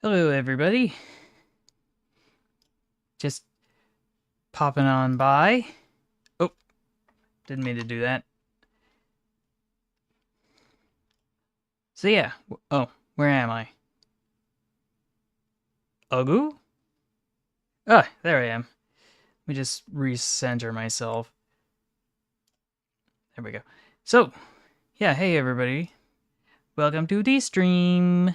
Hello, everybody. Just popping on by. Oh, didn't mean to do that. So yeah. Oh, where am I? Ugu? Oh, there I am. Let me just recenter myself. There we go. So, yeah, hey everybody. Welcome to the stream.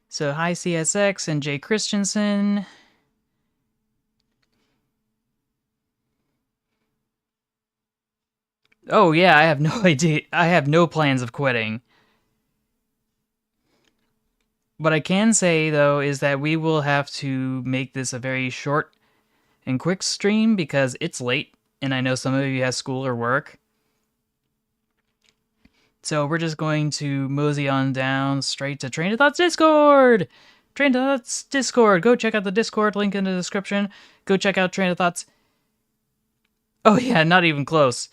So, hi CSX and Jay Christensen. Oh yeah, I have no idea. I have no plans of quitting. What I can say, though, is that we will have to make this a very short and quick stream because it's late and I know some of you have school or work. So we're just going to mosey on down straight to Train of Thoughts Discord! Train of Thoughts Discord! Go check out the Discord, link in the description. Go check out Train of Thoughts. Oh yeah, not even close.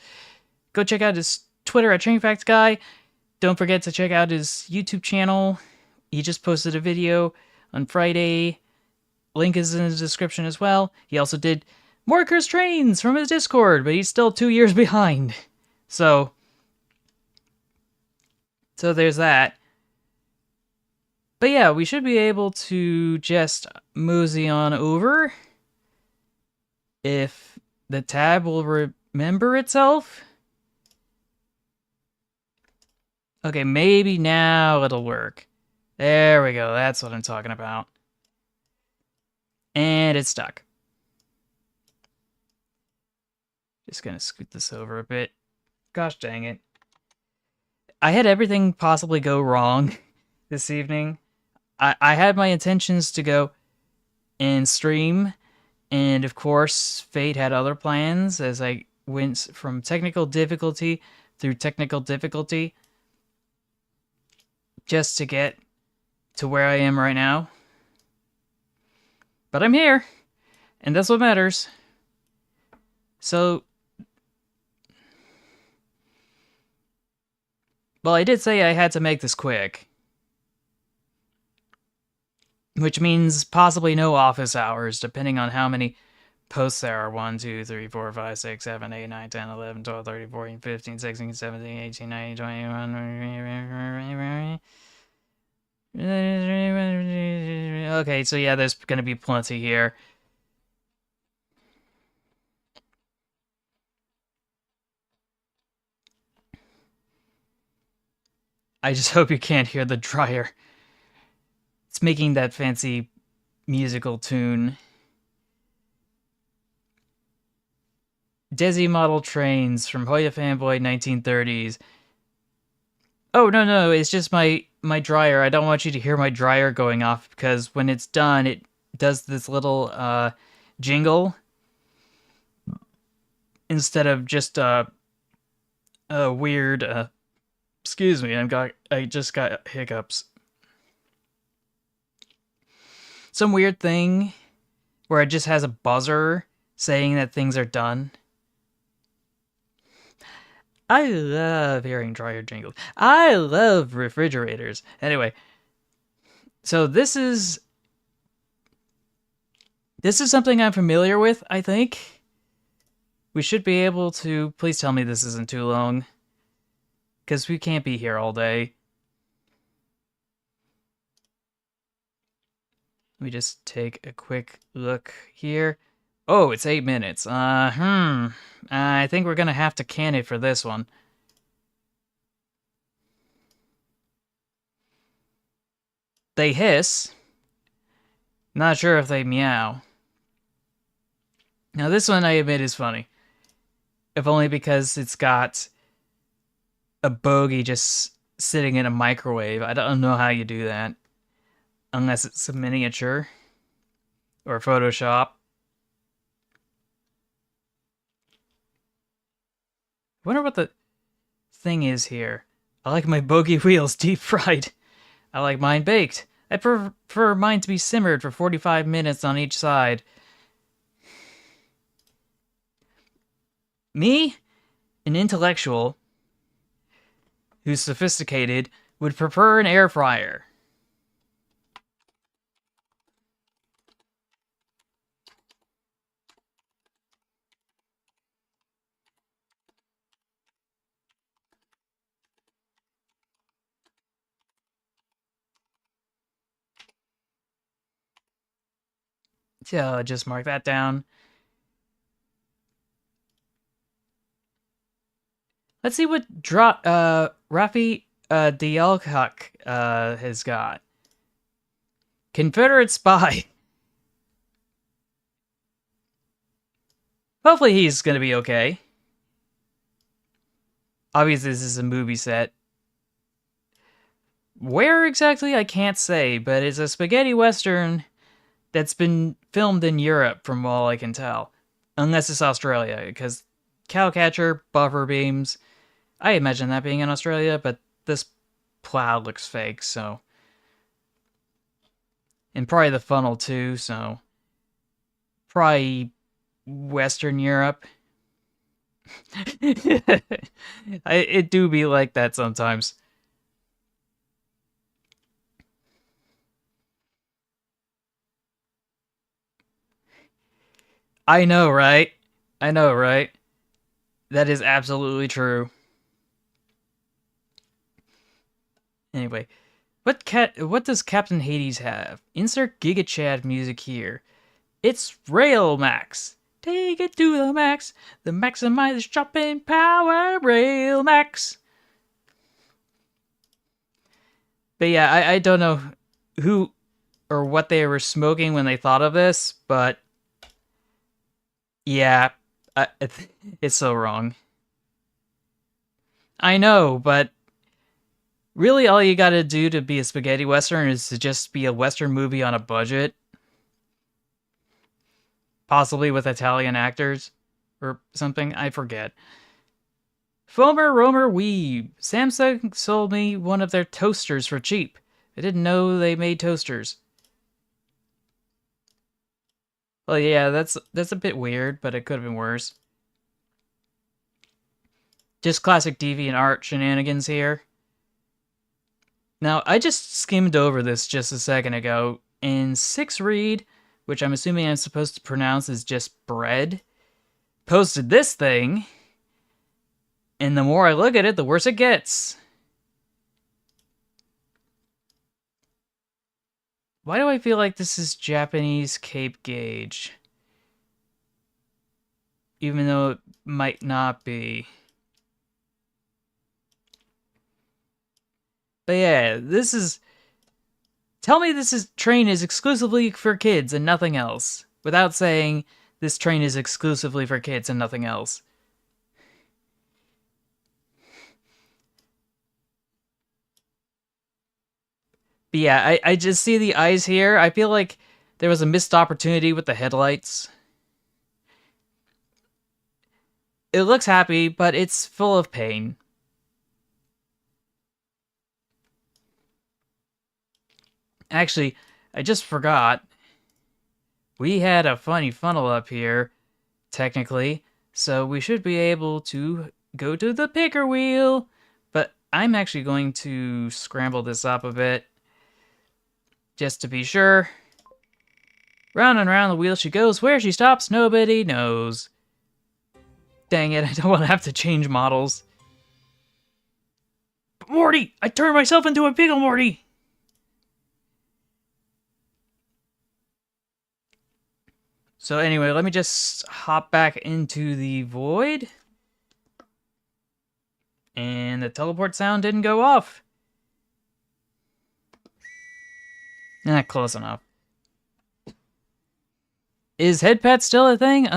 Go check out his Twitter at Train Facts Guy. Don't forget to check out his YouTube channel. He just posted a video on Friday. Link is in the description as well. He also did more Cursed Trains from his Discord, but he's still 2 years behind. So there's that. But yeah, we should be able to just mosey on over if the tab will remember itself. Okay, maybe now it'll work. There we go, that's what I'm talking about. And it's stuck. Just gonna scoot this over a bit. Gosh dang it. I had everything possibly go wrong this evening. I had my intentions to go and stream, and of course, fate had other plans as I went from technical difficulty through technical difficulty just to get to where I am right now. But I'm here, and that's what matters. So, well, I did say I had to make this quick. Which means possibly no office hours, depending on how many posts there are. 1, 2, 3, 4, 5, 6, 7, 8, 9, 10, 11, 12, 13, 14, 15, 16, 17, 18, 19, 20. Okay, so yeah, there's gonna be plenty here. I just hope you can't hear the dryer. It's making that fancy musical tune. Desi model trains from Hoya Fanboy 1930s. Oh, no, it's just my dryer. I don't want you to hear my dryer going off because when it's done, it does this little jingle instead of just a weird excuse me, I just got hiccups. Some weird thing where it just has a buzzer saying that things are done. I love hearing dryer jingles. I love refrigerators. Anyway, so this is something I'm familiar with, I think. We should be able to... Please tell me this isn't too long. Because we can't be here all day. Let me just take a quick look here. Oh, it's 8 minutes. I think we're gonna have to can it for this one. They hiss. Not sure if they meow. Now this one I admit is funny. If only because it's got a bogey just sitting in a microwave. I don't know how you do that. Unless it's a miniature. Or Photoshop. I wonder what the thing is here. I like my bogey wheels deep fried. I like mine baked. I prefer mine to be simmered for 45 minutes on each side. Me, an intellectual, who's sophisticated would prefer an air fryer. So just mark that down. Let's see what Rafi Dialkuk has got. Confederate spy. Hopefully he's gonna be okay. Obviously this is a movie set. Where exactly, I can't say, but it's a spaghetti western that's been filmed in Europe from all I can tell. Unless it's Australia, because Cowcatcher, buffer beams, I imagine that being in Australia, but this plow looks fake, so. And probably the funnel too, so. Probably Western Europe. It do be like that sometimes. I know, right? I know, right? That is absolutely true. Anyway, what does Captain Hades have? Insert Giga Chad music here. It's Rail Max. Take it to the max. The maximize shopping power Rail Max. But yeah, I don't know who or what they were smoking when they thought of this, but yeah, it's so wrong. I know, but really all you gotta do to be a spaghetti western is to just be a western movie on a budget. Possibly with Italian actors or something, I forget. Foamer Romer Weeb. Samsung sold me one of their toasters for cheap. I didn't know they made toasters. Well, yeah, that's a bit weird, but it could have been worse. Just classic DeviantArt shenanigans here. Now, I just skimmed over this just a second ago, and 6read, which I'm assuming I'm supposed to pronounce as just bread, posted this thing, and the more I look at it, the worse it gets. Why do I feel like this is Japanese Cape Gauge? Even though it might not be. But yeah, this is... Tell me train is exclusively for kids and nothing else. Without saying, this train is exclusively for kids and nothing else. But yeah, I just see the eyes here. I feel like there was a missed opportunity with the headlights. It looks happy, but it's full of pain. Actually, I just forgot. We had a funny funnel up here, technically, so we should be able to go to the picker wheel. But I'm actually going to scramble this up a bit, just to be sure. Round and round the wheel she goes. Where she stops, nobody knows. Dang it, I don't want to have to change models. But Morty! I turned myself into a pickle, Morty! So anyway, let me just hop back into the void. And the teleport sound didn't go off. Close enough. Is head pet still a thing?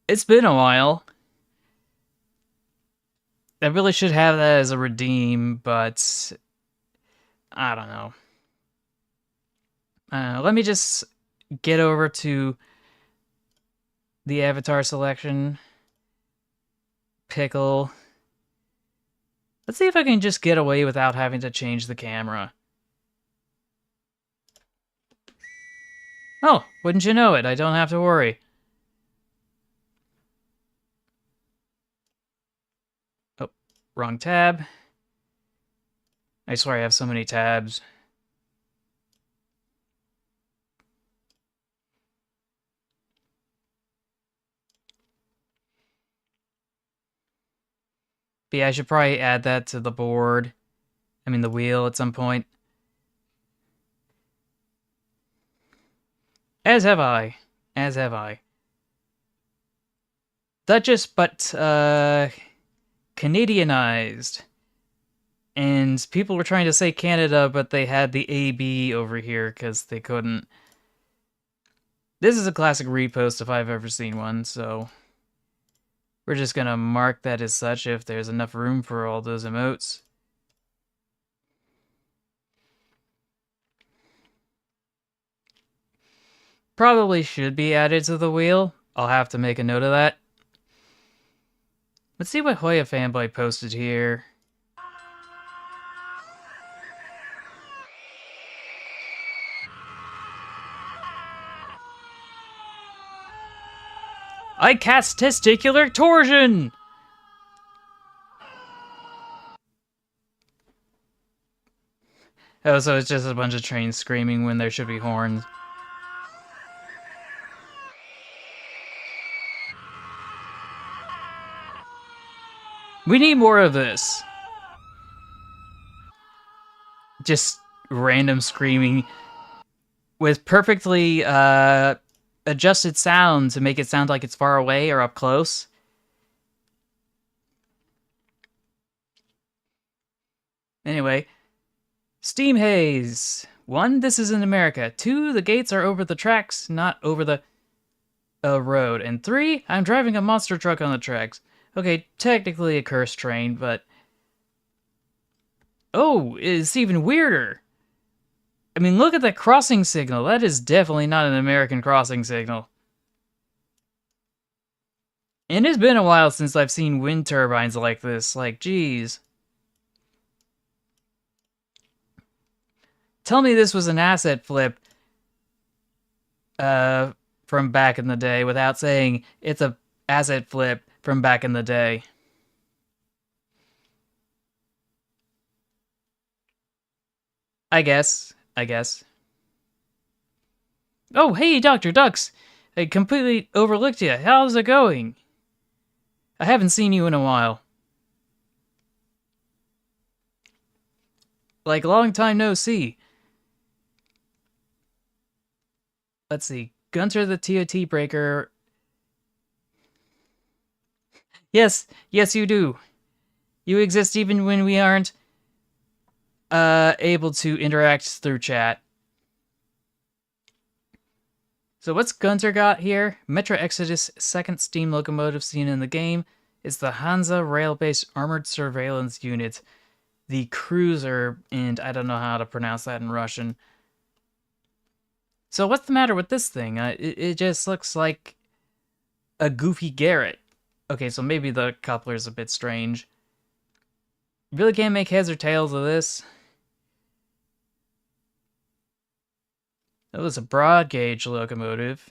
It's been a while. I really should have that as a redeem, but I don't know. Let me just get over to the avatar selection. Pickle. Let's see if I can just get away without having to change the camera. Oh, wouldn't you know it? I don't have to worry. Oh, Wrong tab. I swear I have so many tabs. But yeah, I should probably add that to the board. I mean, the wheel at some point. As have I. As have I. Duchess, but, Canadianized. And people were trying to say Canada, but they had the AB over here because they couldn't. This is a classic repost if I've ever seen one, so we're just gonna mark that as such if there's enough room for all those emotes. Probably should be added to the wheel. I'll have to make a note of that. Let's see what Hoya Fanboy posted here. I cast testicular torsion! Oh, so it's just a bunch of trains screaming when there should be horns. We need more of this. Just random screaming with perfectly adjusted sound to make it sound like it's far away or up close. Anyway, Steam Haze. 1, this is in America. 2, the gates are over the tracks, not over the road. And 3, I'm driving a monster truck on the tracks. Okay, technically a cursed train, but... Oh, it's even weirder. I mean, look at that crossing signal. That is definitely not an American crossing signal. And it's been a while since I've seen wind turbines like this. Like, geez. Tell me this was an asset flip from back in the day without saying it's a asset flip from back in the day. I guess. Oh, hey, Dr. Ducks. I completely overlooked you. How's it going? I haven't seen you in a while. Like, long time no see. Let's see. Gunter the TOT Breaker. Yes, you do. You exist even when we aren't able to interact through chat. So what's Gunter got here? Metro Exodus, second steam locomotive seen in the game. It's the Hansa rail-based armored surveillance unit. The Cruiser, and I don't know how to pronounce that in Russian. So what's the matter with this thing? It just looks like a goofy Garrett. Okay, so maybe the coupler's a bit strange. Really can't make heads or tails of this. That was a broad gauge locomotive.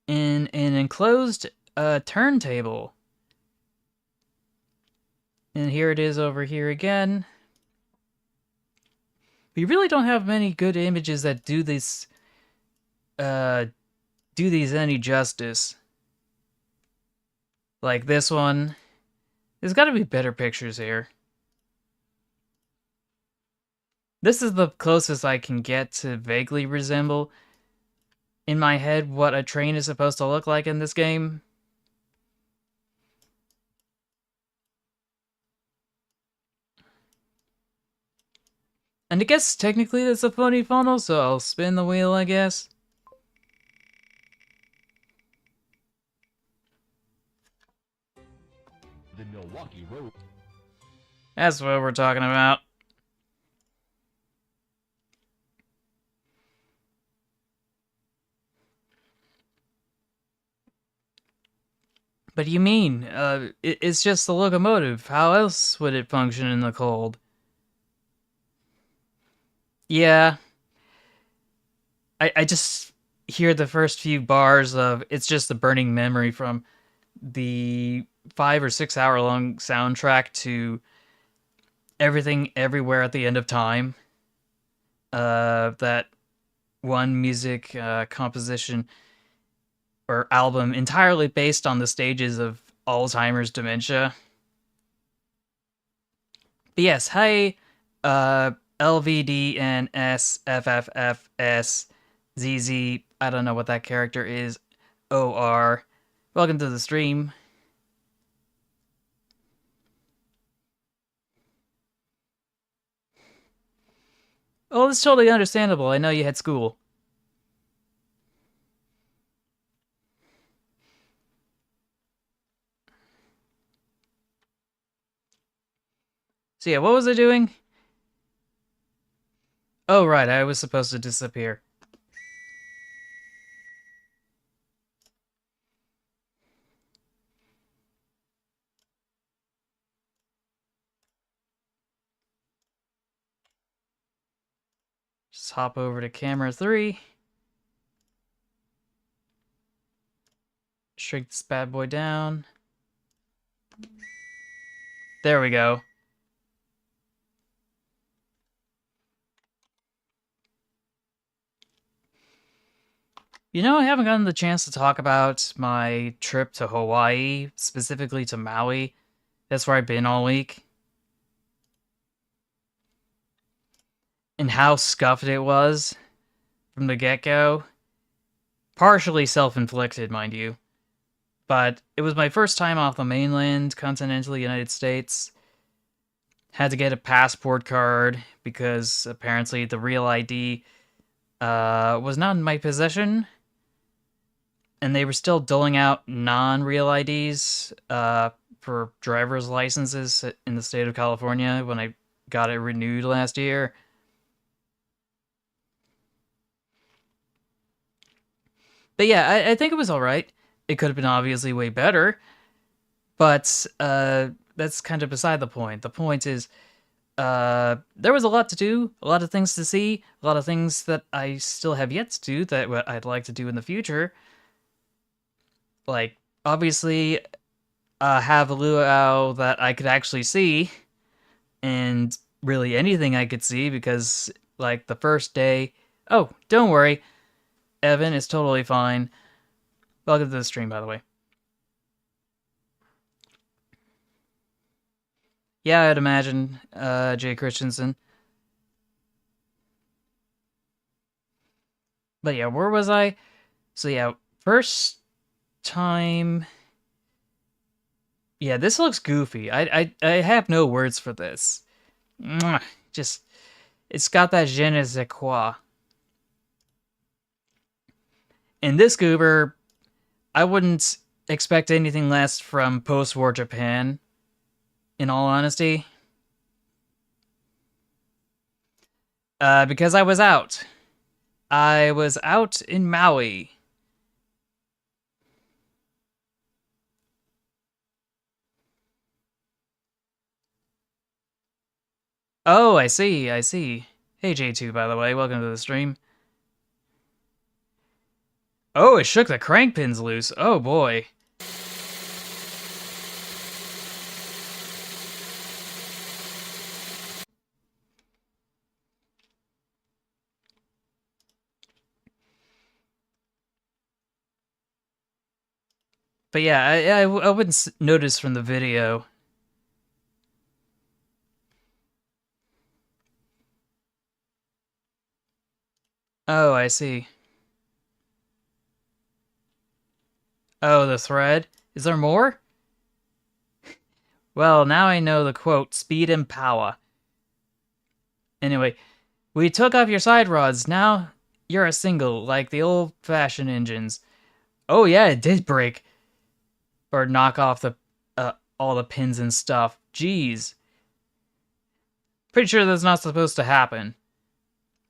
In an enclosed turntable. And here it is over here again. We really don't have many good images that do this do these any justice. Like this one. There's gotta be better pictures here. This is the closest I can get to vaguely resemble in my head what a train is supposed to look like in this game. And I guess technically that's a funny funnel, so I'll spin the wheel, I guess. The Milwaukee Road. That's what we're talking about. But you mean, it's just the locomotive. How else would it function in the cold? Yeah. I just hear the first few bars of it's just a burning memory from the 5 or 6 hour long soundtrack to Everything Everywhere at the End of Time. That one music composition or album entirely based on the stages of Alzheimer's dementia. But yes, hi, uh, LVDNSFFFSZZ. I don't know what that character is. OR. Welcome to the stream. Oh, it's totally understandable. I know you had school. So yeah, what was I doing? Oh, right, I was supposed to disappear. Just hop over to camera 3. Shrink this bad boy down. There we go. You know, I haven't gotten the chance to talk about my trip to Hawaii, specifically to Maui. That's where I've been all week. And how scuffed it was from the get-go. Partially self-inflicted, mind you. But it was my first time off the mainland, continental United States. Had to get a passport card because apparently the real ID was not in my possession. And they were still doling out non-real IDs for driver's licenses in the state of California when I got it renewed last year. But yeah, I think it was alright. It could have been obviously way better, but that's kind of beside the point. The point is, there was a lot to do, a lot of things to see, a lot of things that I still have yet to do that I'd like to do in the future. Like, obviously, have a luau that I could actually see, and really anything I could see, because, like, the first day... Oh, don't worry, Evan is totally fine. Welcome to the stream, by the way. Yeah, I'd imagine, Jay Christensen. But yeah, where was I? So yeah, first time... Yeah, this looks goofy. I have no words for this. Just, it's got that je ne sais quoi. In this goober, I wouldn't expect anything less from post-war Japan, in all honesty. Because I was out. I was out in Maui. Oh, I see, I see. Hey, J2, by the way, welcome to the stream. Oh, it shook the crank pins loose. Oh, boy. But yeah, I wouldn't notice from the video. Oh, I see. Oh, the thread? Is there more? Well, now I know the quote, speed and power. Anyway, we took off your side rods, now you're a single, like the old-fashioned engines. Oh yeah, it did break. Or knock off the all the pins and stuff. Jeez. Pretty sure that's not supposed to happen.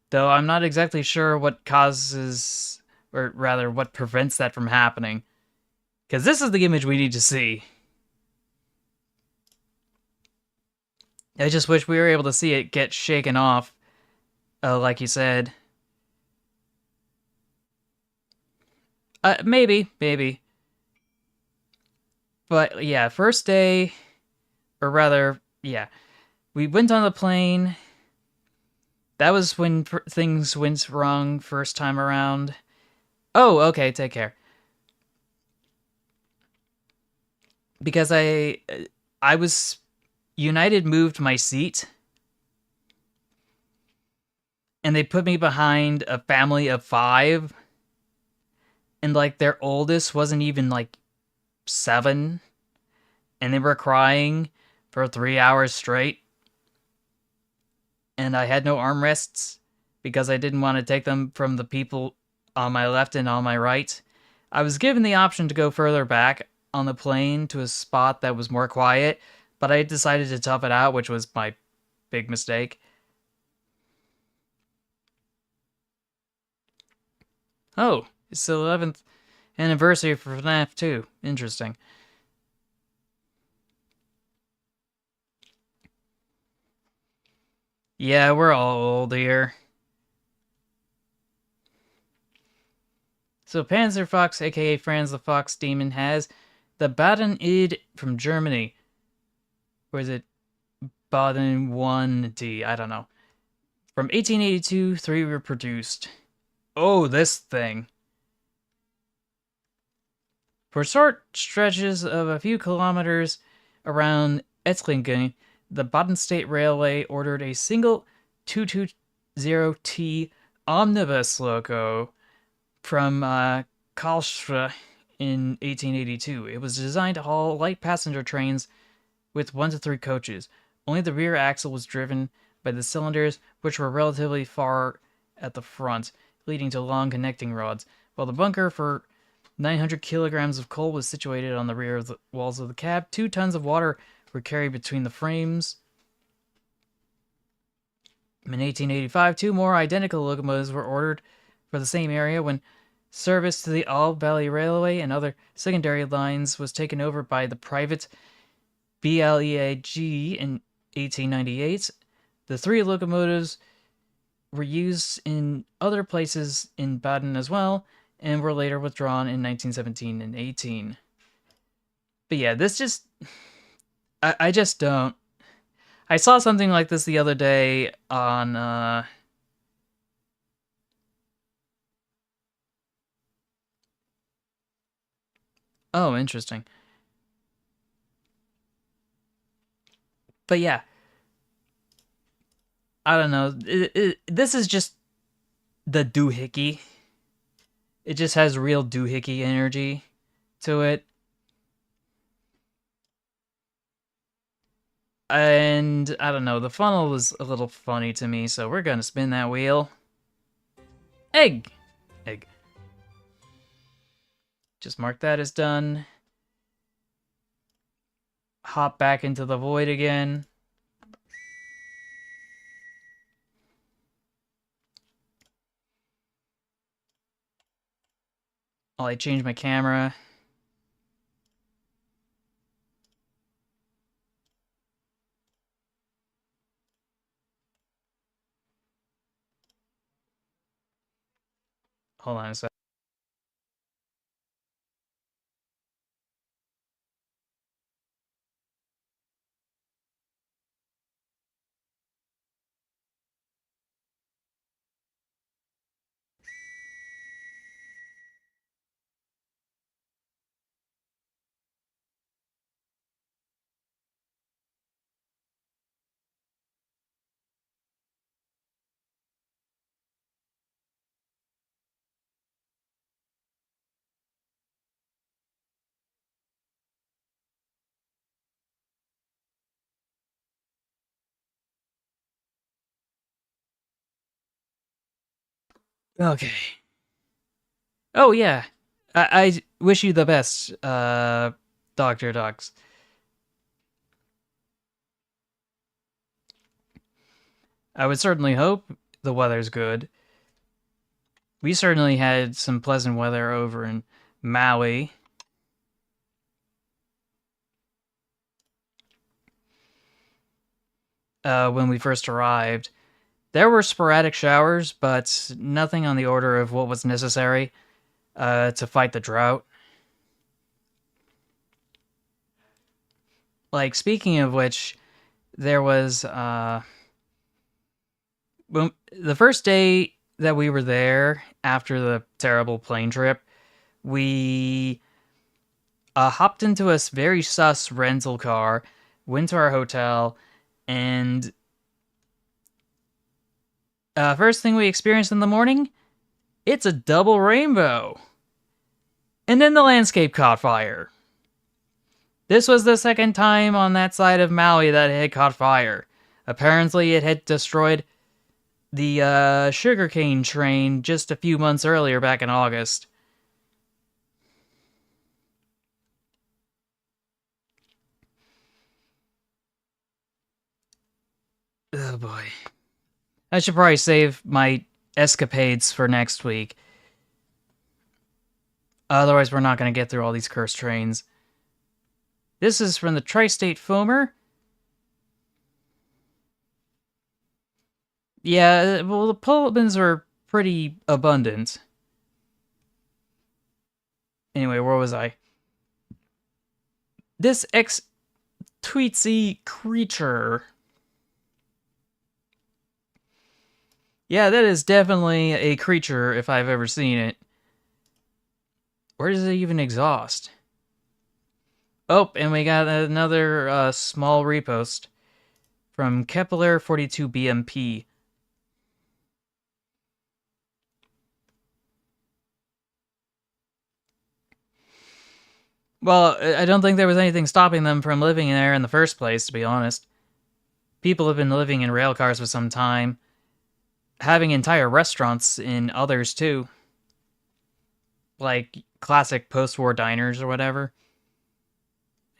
Though I'm not exactly sure what causes, or rather, what prevents that from happening. Because this is the image we need to see. I just wish we were able to see it get shaken off, like you said. Maybe. But yeah, first day, or rather, yeah, we went on the plane. That was when things went wrong first time around. Oh, okay, take care. Because I was United moved my seat and they put me behind a family of 5 and like their oldest wasn't even like 7 and they were crying for 3 hours straight and I had no armrests because I didn't want to take them from the people on my left and on my right. I was given the option to go further back on the plane to a spot that was more quiet, but I decided to tough it out, which was my big mistake. Oh, it's the 11th anniversary for FNAF 2. Interesting. Yeah, we're all old here. So Panzer Fox, aka Franz the Fox Demon, has the Baden-Id from Germany. Or is it Baden 1D? I don't know. From 1882, 3 were produced. Oh, this thing. For short stretches of a few kilometers around Ettlingen, the Baden State Railway ordered a single 220T omnibus loco from Karlsruhe in 1882. It was designed to haul light passenger trains with 1 to 3 coaches. Only the rear axle was driven by the cylinders, which were relatively far at the front, leading to long connecting rods, while the bunker for 900 kilograms of coal was situated on the rear of the walls of the cab. 2 tons of water were carried between the frames. In 1885, 2 more identical locomotives were ordered for the same area when service to the All Valley Railway and other secondary lines was taken over by the private BLEAG in 1898. The 3 locomotives were used in other places in Baden as well, and were later withdrawn in 1917 and 18. But yeah, this just... I just don't... I saw something like this the other day on... Oh, interesting. But yeah, I don't know. This is just the doohickey. It just has real doohickey energy to it. And I don't know, the funnel was a little funny to me, so we're gonna spin that wheel. Egg! Egg. Just mark that as done. Hop back into the void again. While I change my camera. Hold on a sec. Okay. Oh, yeah. I wish you the best, Dr. Dogs. I would certainly hope the weather's good. We certainly had some pleasant weather over in Maui. When we first arrived. There were sporadic showers, but nothing on the order of what was necessary to fight the drought. Like, speaking of which, there was when the first day that we were there after the terrible plane trip, we hopped into a very sus rental car, went to our hotel, and first thing we experienced in the morning, it's a double rainbow. And then the landscape caught fire. This was the second time on that side of Maui that it had caught fire. Apparently, it had destroyed the sugarcane train just a few months earlier, back in August. Oh boy. I should probably save my escapades for next week. Otherwise, we're not going to get through all these cursed trains. This is from the Tri-State Foamer. Yeah, well, the Pullmans are pretty abundant. Anyway, where was I? This ex-tweetsy creature. Yeah, that is definitely a creature if I've ever seen it. Where does it even exhaust? Oh, and we got another small repost from Kepler 42 BMP. Well, I don't think there was anything stopping them from living there in the first place, to be honest. People have been living in rail cars for some time, having entire restaurants in others too. Like classic post-war diners or whatever.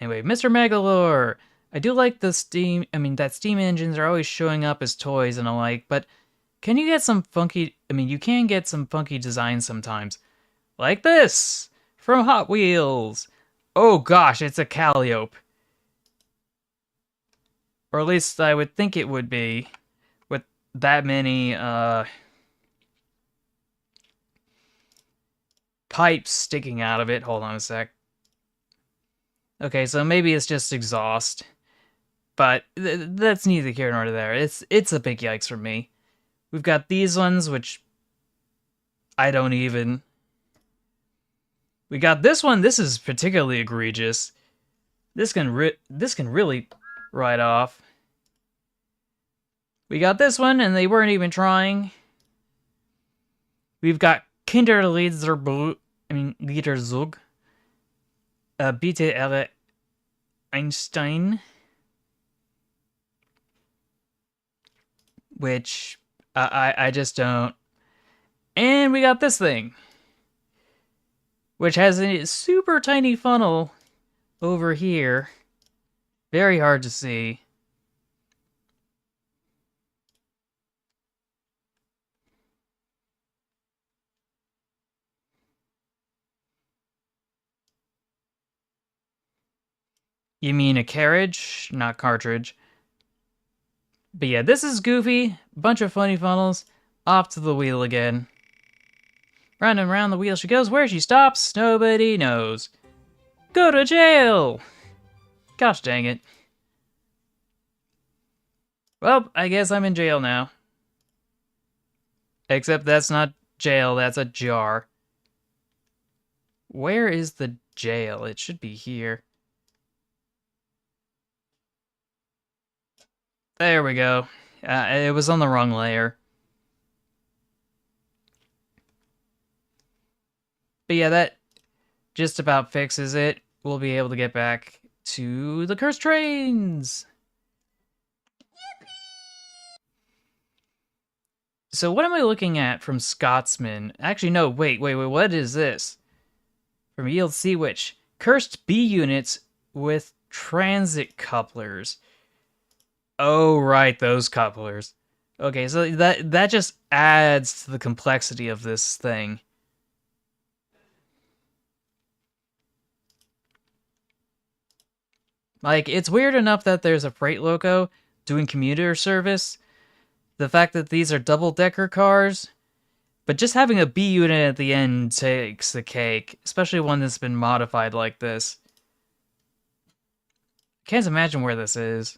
Anyway, Mr. Megalore! I do like that steam engines are always showing up as toys and alike, but can you get some funky, you can get some funky designs sometimes. Like this! From Hot Wheels! Oh gosh, it's a Calliope. Or at least I would think it would be, with that many, pipes sticking out of it. Hold on a sec. Okay, so maybe it's just exhaust. But that's neither here nor there. It's a big yikes for me. We've got these ones, which I don't even... We got this one. This is particularly egregious. This can really ride off. We got this one, and they weren't even trying. We've got Liederzug, Bitte Ere Einstein, which I just don't. And we got this thing, which has a super tiny funnel over here. Very hard to see. You mean a carriage, not cartridge. But yeah, this is goofy. Bunch of funny funnels. Off to the wheel again. Round and round the wheel she goes. Where she stops, nobody knows. Go to jail! Gosh dang it. Well, I guess I'm in jail now. Except that's not jail, that's a jar. Where is the jail? It should be here. There we go. It was on the wrong layer. But yeah, that just about fixes it. We'll be able to get back to the cursed trains. So what am I looking at from Scotsman? Actually, no, wait, what is this? From Yield Sea Witch. Cursed B units with transit couplers. Oh, right, those couplers. Okay, so that just adds to the complexity of this thing. Like, it's weird enough that there's a freight loco doing commuter service. The fact that these are double-decker cars, but just having a B unit at the end takes the cake, especially one that's been modified like this. Can't imagine where this is.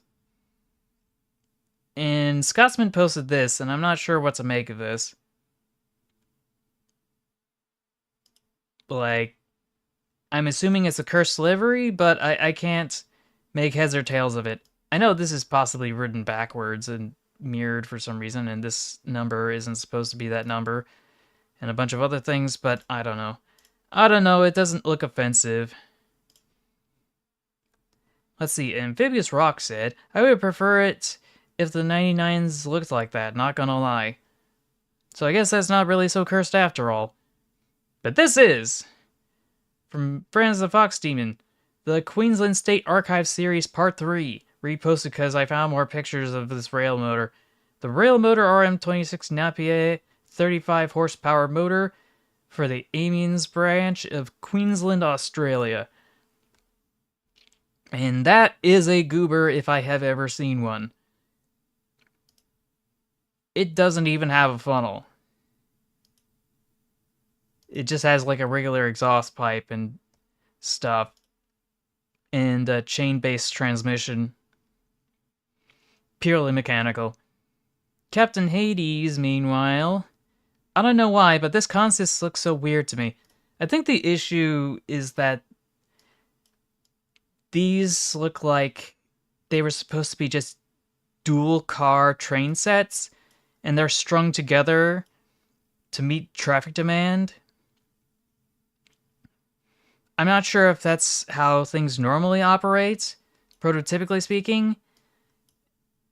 And Scotsman posted this, and I'm not sure what to make of this. Like, I'm assuming it's a cursed livery, but I can't make heads or tails of it. I know this is possibly written backwards and mirrored for some reason, and this number isn't supposed to be that number, and a bunch of other things, but I don't know. I don't know, it doesn't look offensive. Let's see, Amphibious Rock said, I would prefer it if the 99s looked like that, not gonna lie. So I guess that's not really so cursed after all. But this is! From Friends of the Fox Demon, the Queensland State Archive Series Part 3, reposted because I found more pictures of this rail motor. The rail motor RM26 Napier 35 horsepower motor for the Amiens branch of Queensland, Australia. And that is a goober if I have ever seen one. It doesn't even have a funnel. It just has like a regular exhaust pipe and stuff. And a chain-based transmission. Purely mechanical. Captain Hades, meanwhile, I don't know why, but this consist looks so weird to me. I think the issue is that these look like they were supposed to be just dual car train sets, and they're strung together to meet traffic demand. I'm not sure if that's how things normally operate, prototypically speaking.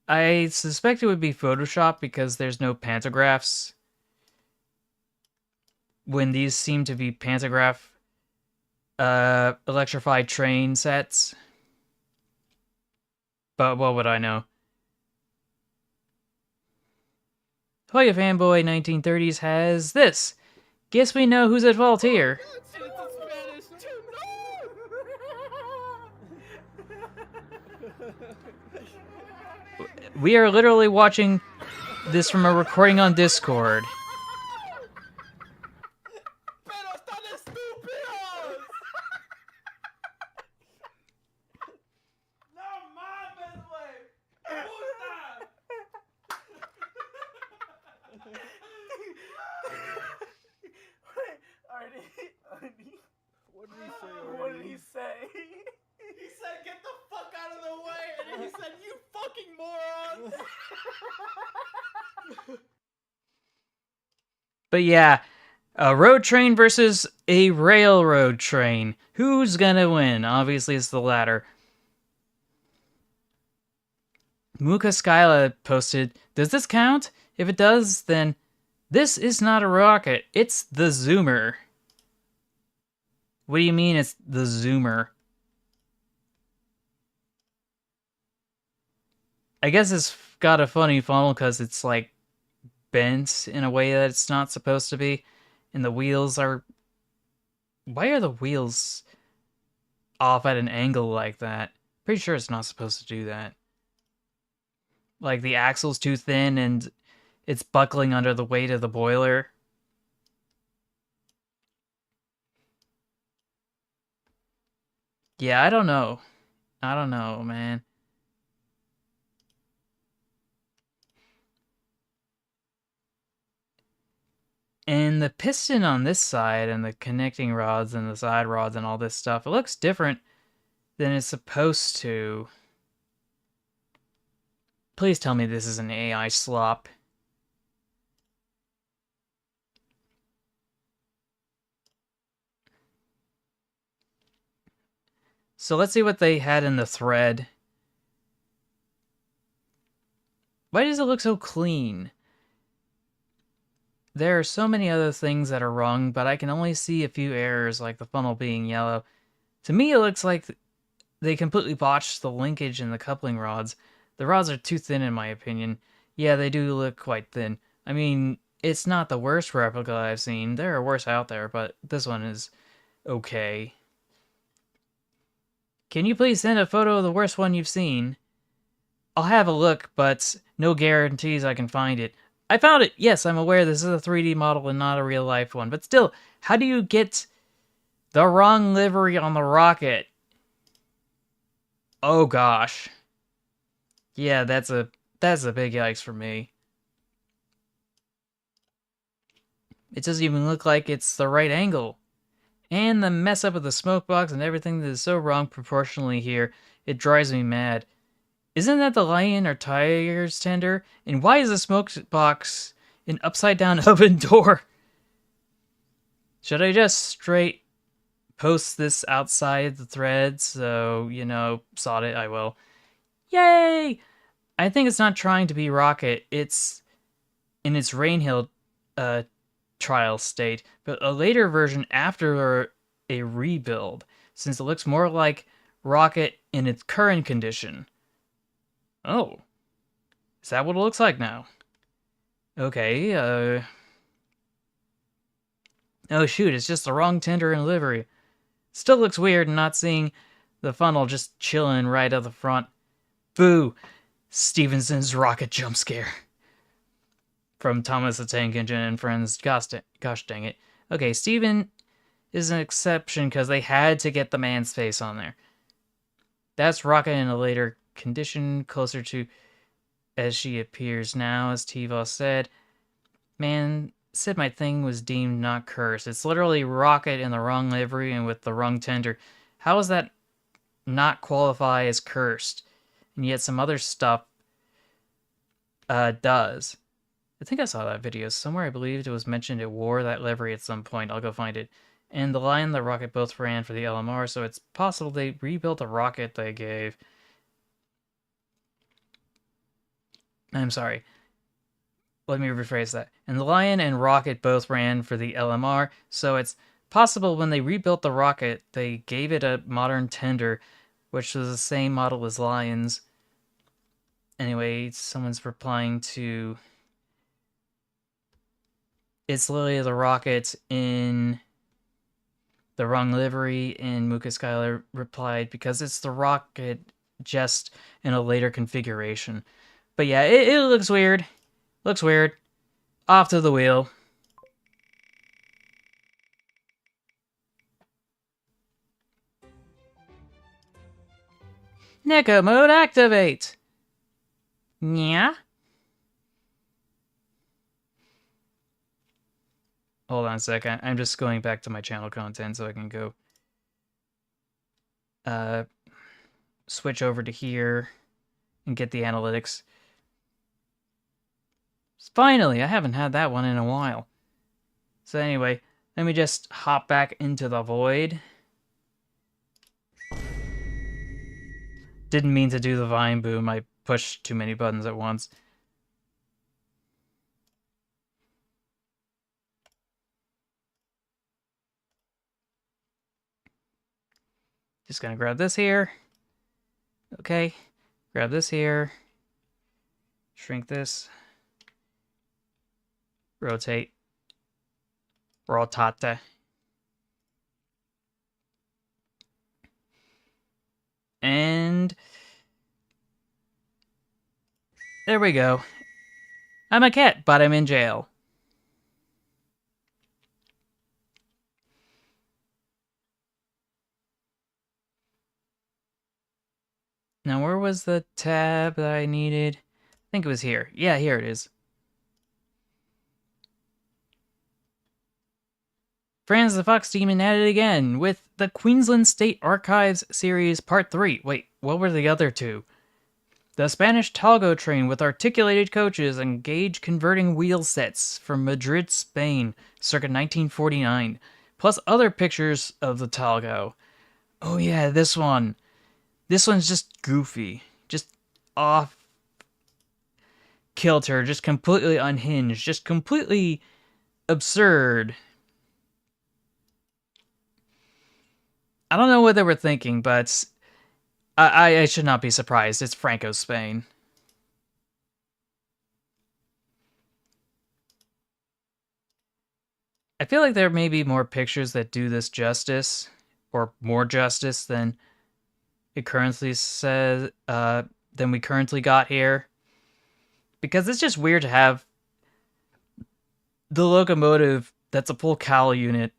I suspect it would be Photoshop because there's no pantographs when these seem to be pantograph electrified train sets. But what would I know? Hoya Fanboy 1930s has this. Guess we know who's at fault here. We are literally watching this from a recording on Discord. What did he say? He said, "Get the fuck out of the way," and then he said, "You fucking morons." But yeah, a road train versus a railroad train. Who's gonna win? Obviously, it's the latter. Muka Skyla posted, does this count? If it does, then this is not a rocket. It's the Zoomer. What do you mean it's the Zoomer? I guess it's got a funny funnel because it's like bent in a way that it's not supposed to be. And the wheels are... Why are the wheels off at an angle like that? Pretty sure it's not supposed to do that. Like the axle's too thin and it's buckling under the weight of the boiler. Yeah, I don't know. I don't know, man. And the piston on this side and the connecting rods and the side rods and all this stuff, it looks different than it's supposed to. Please tell me this is an AI slop. So let's see what they had in the thread. Why does it look so clean? There are so many other things that are wrong, but I can only see a few errors, like the funnel being yellow. To me, it looks like they completely botched the linkage in the coupling rods. The rods are too thin, in my opinion. Yeah, they do look quite thin. I mean, it's not the worst replica I've seen. There are worse out there, but this one is okay. Can you please send a photo of the worst one you've seen? I'll have a look, but no guarantees I can find it. I found it! Yes, I'm aware this is a 3D model and not a real-life one, but still, how do you get the wrong livery on the rocket? Oh gosh. Yeah, that's a big yikes for me. It doesn't even look like it's the right angle. And the mess up of the smoke box and everything that is so wrong proportionally here, it drives me mad. Isn't that the lion or tiger's tender? And why is the smoke box an upside down oven door? Should I just straight post this outside the thread? So, sod it, I will. Yay! I think it's not trying to be Rocket. It's in its Rainhill uh, trial state, but a later version after a rebuild, since it looks more like Rocket in its current condition. Oh, is that what it looks like now? Okay, oh shoot, it's just the wrong tender and livery. Still looks weird not seeing the funnel just chilling right at the front. Boo! Stevenson's rocket jump scare. From Thomas the Tank Engine and Friends. Gosh dang it. Okay, Steven is an exception because they had to get the man's face on there. That's Rocket in a later condition, closer to as she appears now, as Tiva said. Man said my thing was deemed not cursed. It's literally Rocket in the wrong livery and with the wrong tender. How does that not qualify as cursed? And yet some other stuff does. I think I saw that video somewhere. I believed it was mentioned it wore that livery at some point. I'll go find it. And the Lion and the Rocket both ran for the LMR, so it's possible they rebuilt the rocket they gave. I'm sorry. Let me rephrase that. And the Lion and Rocket both ran for the LMR, so it's possible when they rebuilt the rocket, they gave it a modern tender, which was the same model as Lion's. Anyway, someone's replying to... It's literally the rocket in the wrong livery, and Muka Skylar replied, because it's the rocket just in a later configuration. But yeah, it looks weird. Looks weird. Off to the wheel. Neko mode activate! Yeah? Hold on a second. I'm just going back to my channel content so I can go switch over to here and get the analytics. Finally, I haven't had that one in a while. So anyway, let me just hop back into the void. Didn't mean to do the vine boom. I pushed too many buttons at once. Just gonna grab this here. Okay. Grab this here. Shrink this. Rotate. Rotate. And there we go. I'm a cat, but I'm in jail. Now, where was the tab that I needed? I think it was here. Yeah, here it is. Franz the Fox Demon at it again with the Queensland State Archives Series Part 3. Wait, what were the other two? The Spanish Talgo train with articulated coaches and gauge converting wheel sets from Madrid, Spain, circa 1949, plus other pictures of the Talgo. Oh yeah, this one. This one's just goofy. Just off kilter, just completely unhinged, just completely absurd. I don't know what they were thinking, but I should not be surprised. It's Franco Spain. I feel like there may be more pictures that do this justice, or more justice than it currently says, than we currently got here. Because it's just weird to have the locomotive that's a full cowl unit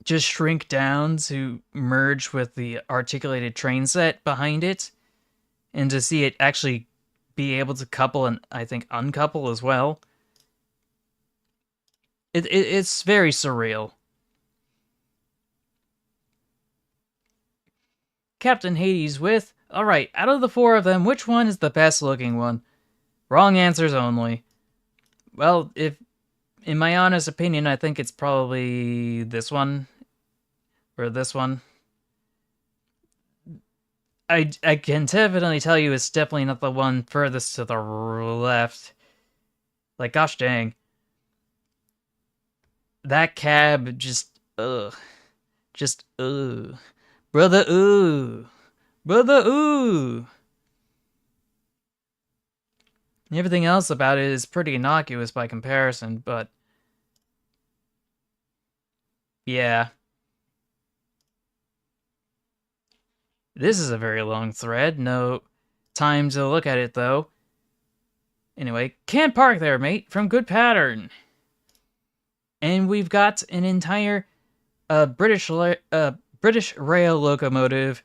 just shrink down to merge with the articulated train set behind it, and to see it actually be able to couple and I think uncouple as well. It's very surreal. Captain Hades with, alright, out of the four of them, which one is the best looking one? Wrong answers only. Well, if in my honest opinion, I think it's probably this one or this one. I can definitely tell you it's definitely not the one furthest to the left. Like, gosh dang. That cab just, ugh. Just, ugh. Brother, ooh. Brother, ooh. Everything else about it is pretty innocuous by comparison, but yeah. This is a very long thread. No time to look at it, though. Anyway, can't park there, mate, from Good Pattern. And we've got an entire British rail locomotive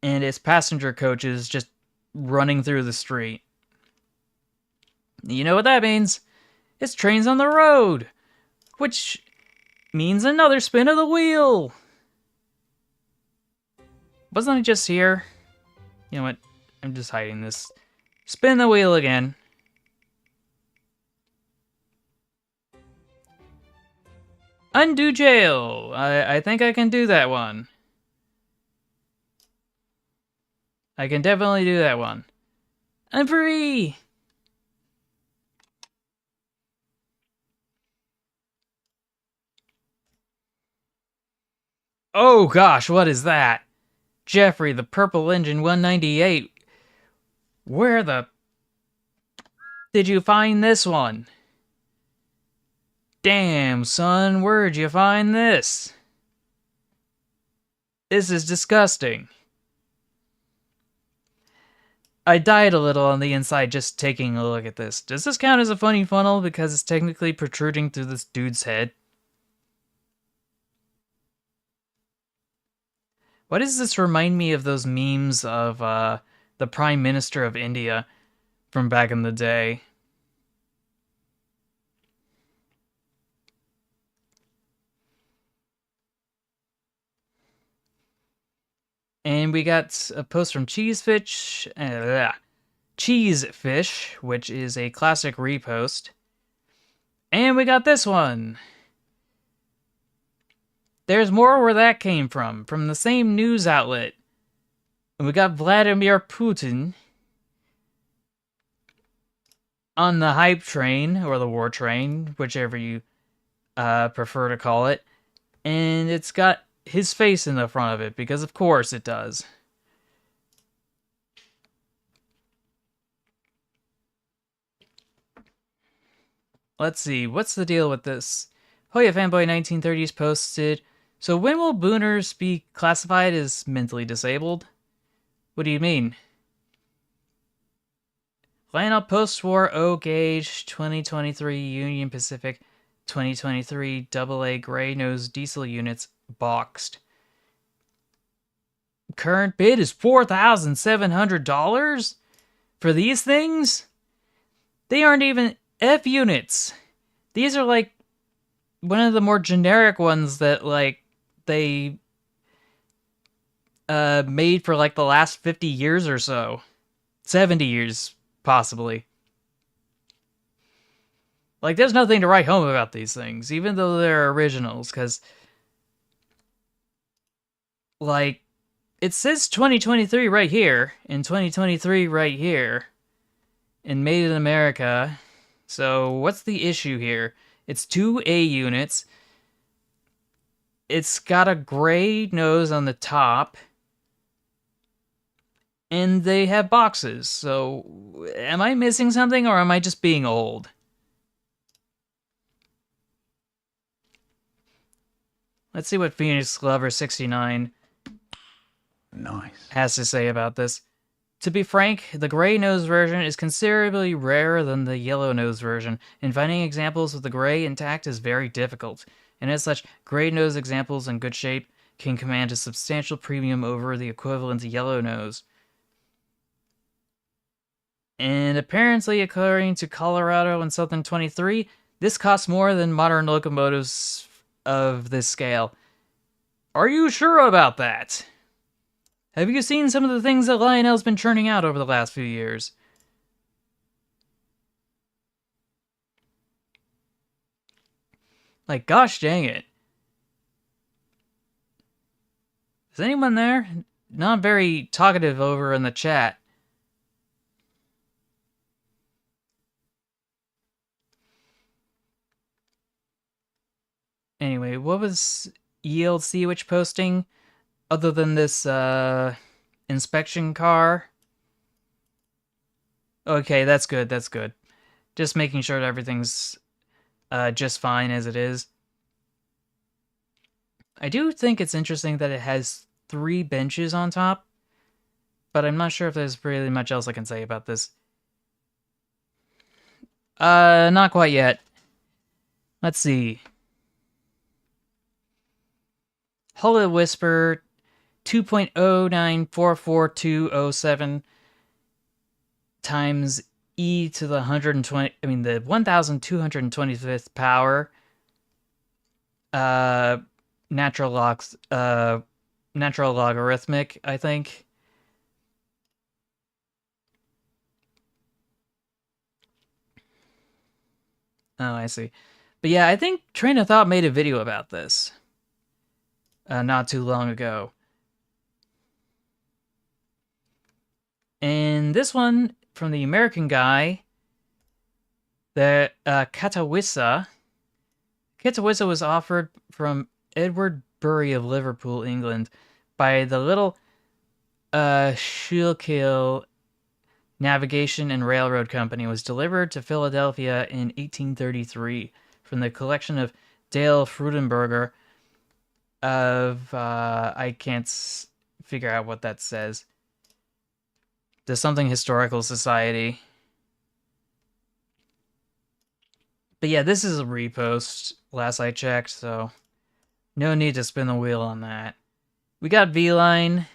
and its passenger coaches just running through the street. You know what that means? It's trains on the road, which means another spin of the wheel. Wasn't it just here? You know what? I'm just hiding this. Spin the wheel again. Undo jail. I think I can do that one. I can definitely do that one. I'm free! Oh gosh, what is that? Jeffrey, the Purple Engine 198. Where the did you find this one? Damn, son, where'd you find this? This is disgusting. I died a little on the inside just taking a look at this. Does this count as a funny funnel because it's technically protruding through this dude's head? Why does this remind me of those memes of the Prime Minister of India from back in the day? And we got a post from Cheesefish, which is a classic repost. And we got this one. There's more where that came from the same news outlet. And we got Vladimir Putin on the hype train, or the war train, whichever you prefer to call it. And it's got his face in the front of it, because of course it does. Let's see, what's the deal with this? Hoya Fanboy 1930s posted, so when will booners be classified as mentally disabled? What do you mean? Line up post-war O gauge 2023 Union Pacific 2023 AA gray nose diesel units boxed. Current bid is $4,700 for these things? They aren't even F units. These are like one of the more generic ones that like they made for like the last 50 years or so. 70 years, possibly. Like, there's nothing to write home about these things, even though they're originals, because, like, it says 2023 right here, and 2023 right here, and Made in America. So, what's the issue here? It's two A units. It's got a gray nose on the top. And they have boxes, so am I missing something, or am I just being old? Let's see what Phoenix Glover 69 Nice has to say about this. To be frank, the gray nose version is considerably rarer than the yellow nose version, and finding examples of the gray intact is very difficult. And as such, gray nose examples in good shape can command a substantial premium over the equivalent yellow nose. And apparently, according to Colorado and Southern 23, this costs more than modern locomotives of this scale. Are you sure about that? Have you seen some of the things that Lionel's been churning out over the last few years? Like, gosh dang it. Is anyone there? Not very talkative over in the chat. Anyway, what was Yield Sea-Witch posting? Other than this, inspection car? Okay, that's good, that's good. Just making sure that everything's, just fine as it is. I do think it's interesting that it has 3 benches on top, but I'm not sure if there's really much else I can say about this. Not quite yet. Let's see. Hello Whisper 2.0944207 times e to the 1225th power. Natural logarithmic, I think. Oh, I see. But yeah, I think Train of Thought made a video about this not too long ago. And this one from the American guy, the Catawissa. Catawissa was offered from Edward Bury of Liverpool, England, by the little Schuylkill Navigation and Railroad Company. Was delivered to Philadelphia in 1833 from the collection of Dale Frudenberger of, I can't figure out what that says. The something historical society. But yeah, this is a repost, last I checked, so no need to spin the wheel on that. We got V-Line.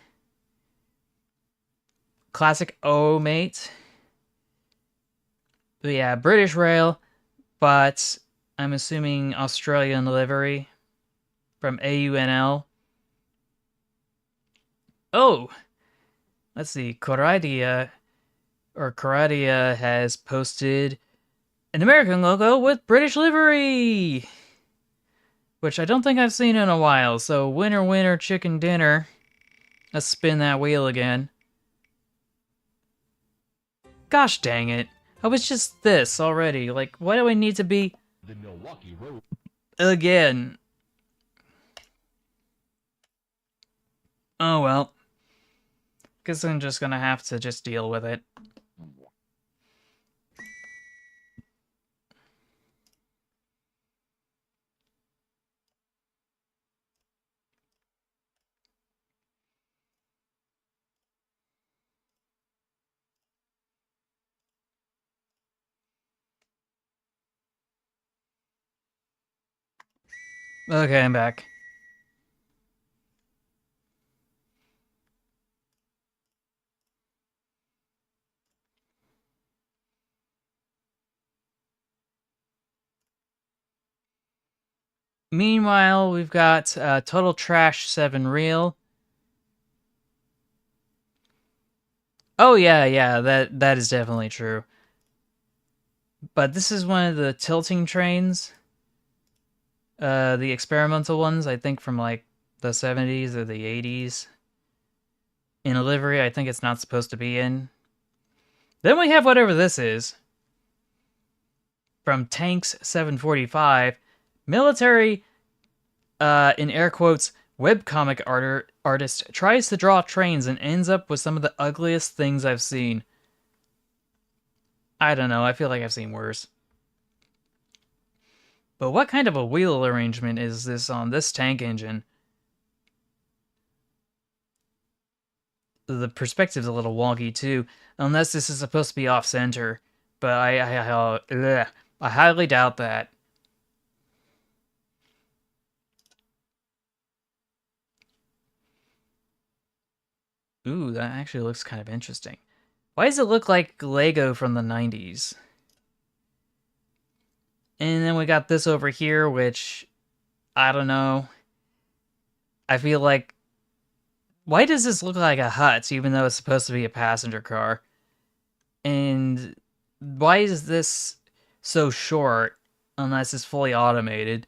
Classic O-Mate. But yeah, British Rail, but I'm assuming Australian livery from AUNL. Oh! Let's see, Coradia has posted an American logo with British livery! Which I don't think I've seen in a while, so winner, winner, chicken dinner. Let's spin that wheel again. Gosh dang it. I was just this already. Like, why do I need to be... The Milwaukee Road. Again. Oh well. Guess I'm just gonna have to just deal with it. Okay, I'm back. Meanwhile, we've got Total Trash 7 Reel. Oh yeah, that is definitely true. But this is one of the tilting trains. The experimental ones, I think from like the 70s or the 80s. In a livery I think it's not supposed to be in. Then we have whatever this is. From Tanks 745. Military, in air quotes, webcomic artist tries to draw trains and ends up with some of the ugliest things I've seen. I don't know, I feel like I've seen worse. But what kind of a wheel arrangement is this on this tank engine? the perspective's a little wonky too, unless this is supposed to be off center. But I highly doubt that. Ooh, that actually looks kind of interesting. Why does it look like Lego from the 90s? And then we got this over here, which I don't know. I feel like, why does this look like a hut, even though it's supposed to be a passenger car? And why is this so short, unless it's fully automated?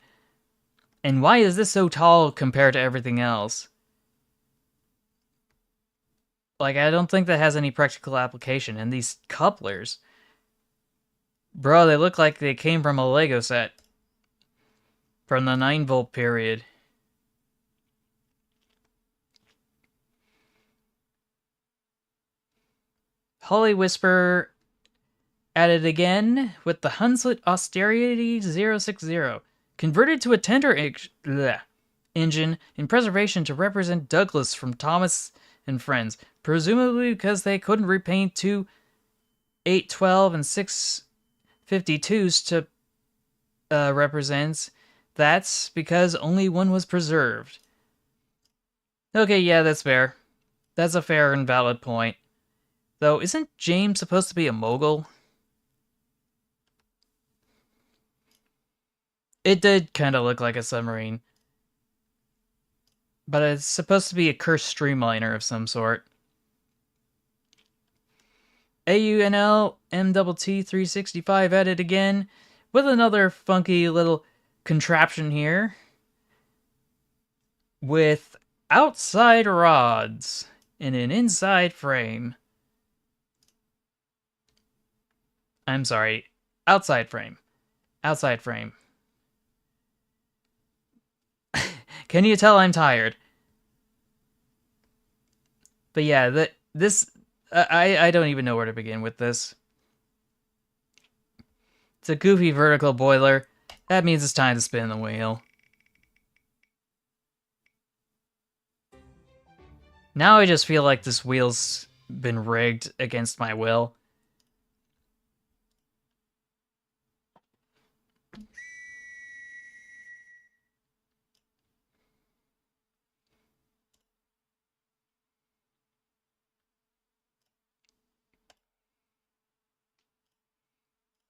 And why is this so tall compared to everything else? Like, I don't think that has any practical application. And these couplers, bro, they look like they came from a Lego set from the 9-volt period. Holly Whisper at it again with the Hunslet Austerity 060, converted to a tender engine in preservation to represent Douglas from Thomas and Friends, presumably because they couldn't repaint two 812 and 652s to represent. That's because only one was preserved. Okay, yeah, that's fair. That's a fair and valid point. Though, isn't James supposed to be a mogul? It did kind of look like a submarine. But it's supposed to be a cursed streamliner of some sort. AUNL MTT 365 at it again with another funky little contraption here with outside rods in an inside frame. I'm sorry, outside frame. Outside frame. Can you tell I'm tired? But yeah, I don't even know where to begin with this. It's a goofy vertical boiler. That means it's time to spin the wheel. Now I just feel like this wheel's been rigged against my will.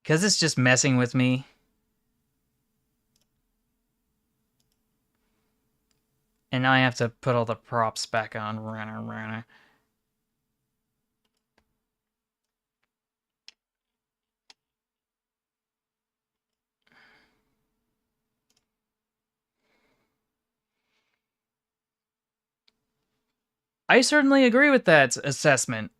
Because it's just messing with me. And now I have to put all the props back on. I certainly agree with that assessment.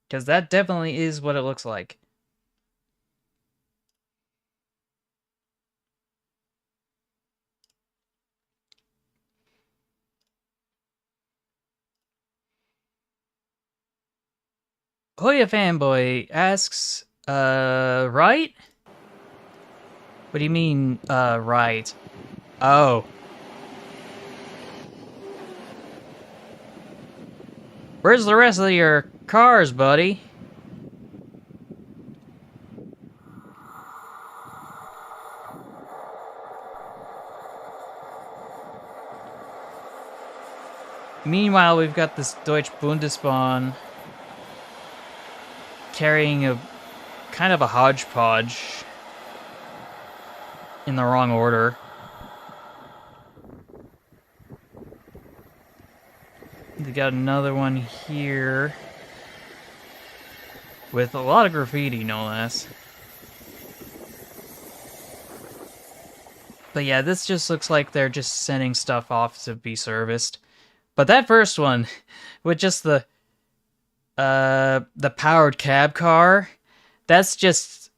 Because that definitely is what it looks like. Hoya Fanboy asks, right? What do you mean, right? Oh. Where's the rest of your cars, buddy? Meanwhile, we've got this Deutsche Bundesbahn carrying a kind of a hodgepodge in the wrong order. They got another one here with a lot of graffiti, no less. But yeah, this just looks like they're just sending stuff off to be serviced. But that first one, with just the powered cab car, that's just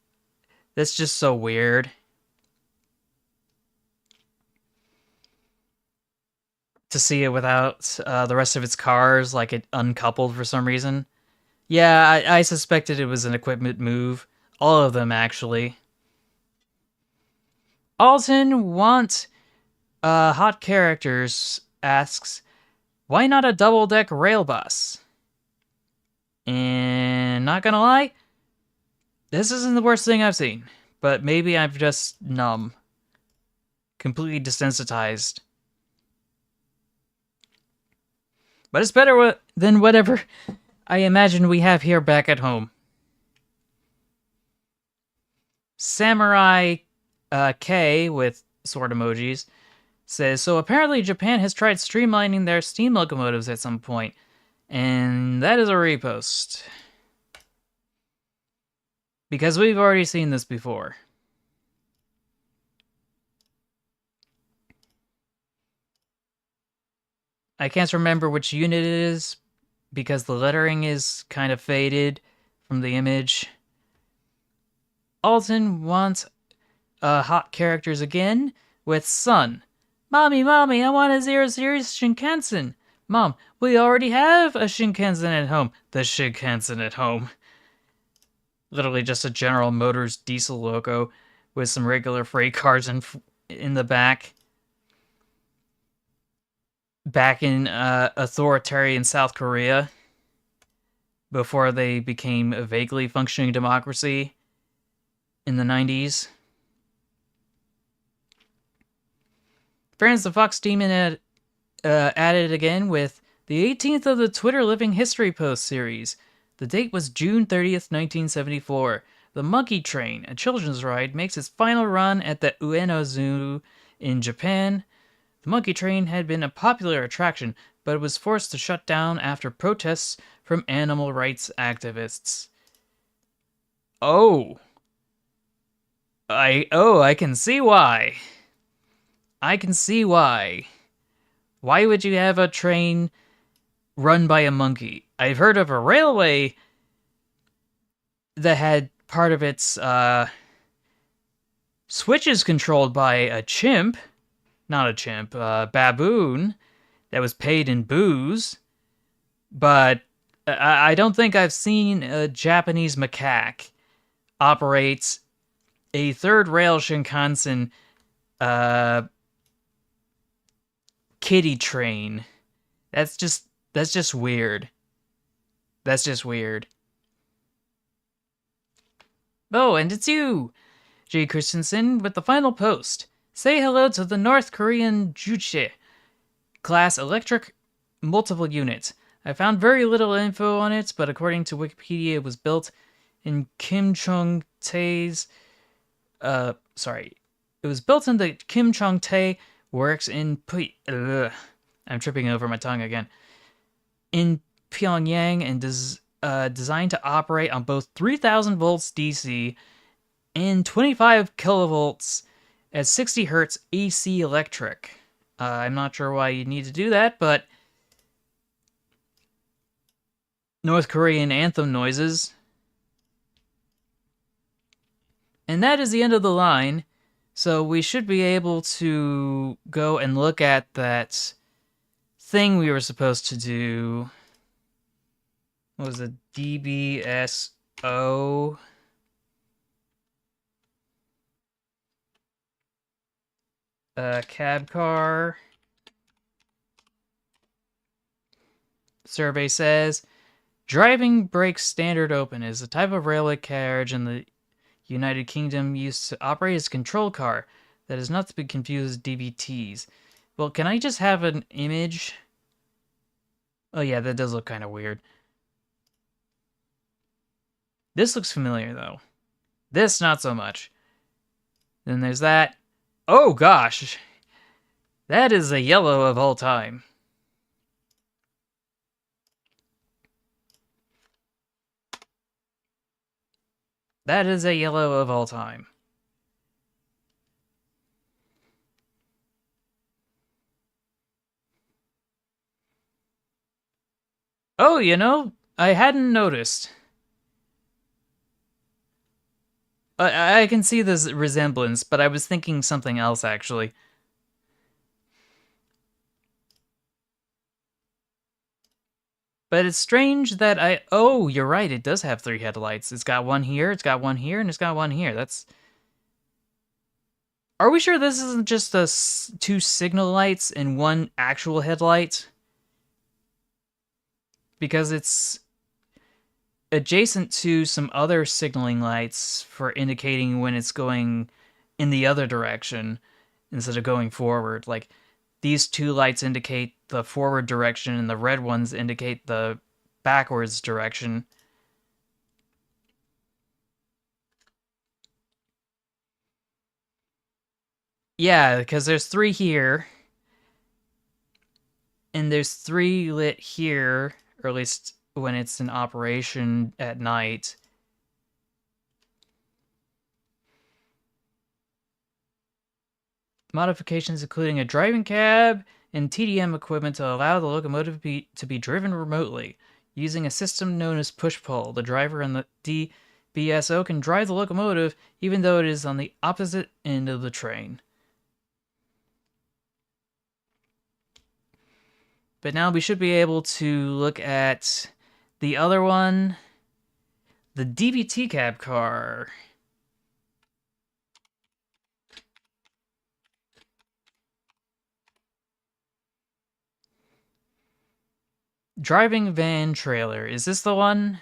so weird. To see it without the rest of its cars, like it uncoupled for some reason. Yeah, I suspected it was an equipment move. All of them, actually. Alton wants Hot Characters asks, why not a double-deck rail bus? And not gonna lie, this isn't the worst thing I've seen, but maybe I'm just numb. Completely desensitized. But it's better than whatever I imagine we have here back at home. Samurai K with sword emojis says, so apparently Japan has tried streamlining their steam locomotives at some point, and that is a repost. Because we've already seen this before. I can't remember which unit it is, because the lettering is kind of faded from the image. Alton wants hot characters again with Sun. Mommy, I want a Zero Series Shinkansen. Mom, we already have a Shinkansen at home. The Shinkansen at home. Literally just a General Motors diesel loco with some regular freight cars in the back. Back in authoritarian South Korea, before they became a vaguely functioning democracy in the 90s. Friends, the Fox Demon added again with the 18th of the Twitter Living History Post series. The date was June 30th, 1974. The Monkey Train, a children's ride, makes its final run at the Ueno Zoo in Japan. The Monkey Train had been a popular attraction, but it was forced to shut down after protests from animal rights activists. I can see why. I can see why. Why would you have a train run by a monkey? I've heard of a railway that had part of its switches controlled by a chimp. Not a chimp, baboon that was paid in booze. But I don't think I've seen a Japanese macaque operate a third rail Shinkansen kiddie train. That's just weird. That's just weird. Oh, and it's you, Jay Christensen, with the final post. Say hello to the North Korean Juche class electric multiple unit. I found very little info on it, but according to Wikipedia, it was built in Kim Chung-tae's it was built in the Kim Chung-tae works in I'm tripping over my tongue again. In Pyongyang and designed to operate on both 3000 volts DC and 25 kilovolts at 60 hertz AC electric. I'm not sure why you need to do that, but North Korean anthem noises. And that is the end of the line, so we should be able to go and look at that thing we were supposed to do. What was it? DBSO? Cab car. Survey says, driving brake standard open is a type of railway carriage in the United Kingdom used to operate as a control car that is not to be confused with DBTs. Well, can I just have an image? Oh yeah, that does look kind of weird. This looks familiar, though. This, not so much. Then there's that. Oh, gosh. That is a yellow of all time. That is a yellow of all time. Oh, you know, I hadn't noticed. I can see this resemblance, but I was thinking something else, actually. But it's strange that oh, you're right, it does have 3 headlights. It's got one here, it's got one here, and it's got one here. Are we sure this isn't just two signal lights and one actual headlight? Because it's adjacent to some other signaling lights for indicating when it's going in the other direction instead of going forward. Like, these two lights indicate the forward direction and the red ones indicate the backwards direction. Yeah, because there's three here, and there's three lit here, or at least when it's in operation at night. Modifications including a driving cab and TDM equipment to allow the locomotive to be driven remotely. Using a system known as push-pull, the driver and the DBSO can drive the locomotive even though it is on the opposite end of the train. But now we should be able to look at the other one, the DVT cab car. Driving van trailer. Is this the one?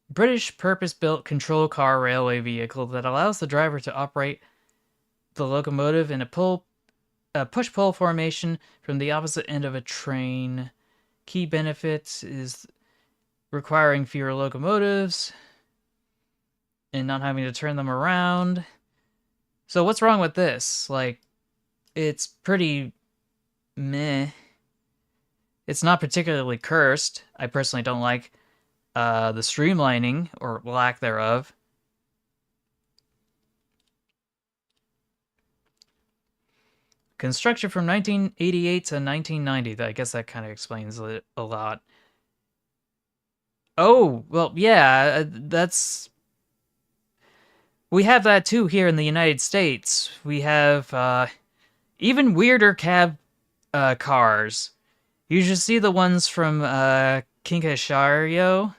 British purpose-built control car railway vehicle that allows the driver to operate the locomotive in a push-pull formation from the opposite end of a train. Key benefits is requiring fewer locomotives and not having to turn them around. So what's wrong with this? Like, it's pretty meh. It's not particularly cursed. I personally don't like the streamlining, or lack thereof. Construction from 1988 to 1990. I guess that kind of explains it a lot. Oh, well, yeah, that's... We have that too here in the United States. We have even weirder cab cars. You should see the ones from Kinkashario.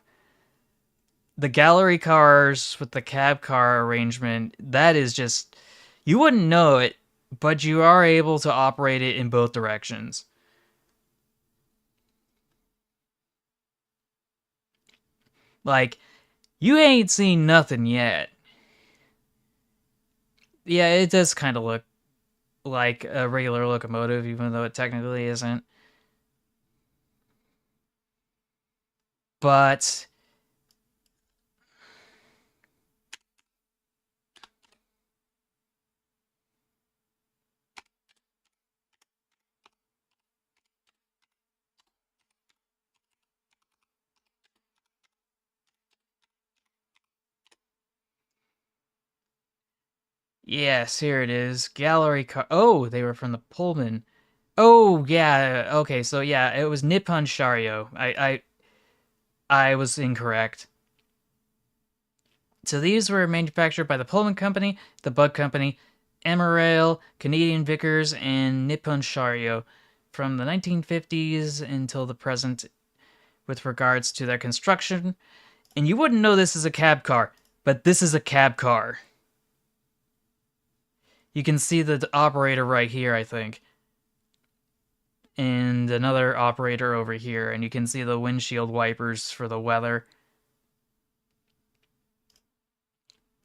The gallery cars with the cab car arrangement, that is just... You wouldn't know it, but you are able to operate it in both directions. Like, you ain't seen nothing yet. Yeah, it does kind of look like a regular locomotive, even though it technically isn't. But yes, here it is. Gallery car. Oh, they were from the Pullman. Oh, yeah. Okay, so yeah, it was Nippon Shario. I was incorrect. So these were manufactured by the Pullman Company, the Bug Company, Amarail, Canadian Vickers, and Nippon Shario from the 1950s until the present with regards to their construction. And you wouldn't know this is a cab car, but this is a cab car. You can see the operator right here, I think. And another operator over here, and you can see the windshield wipers for the weather.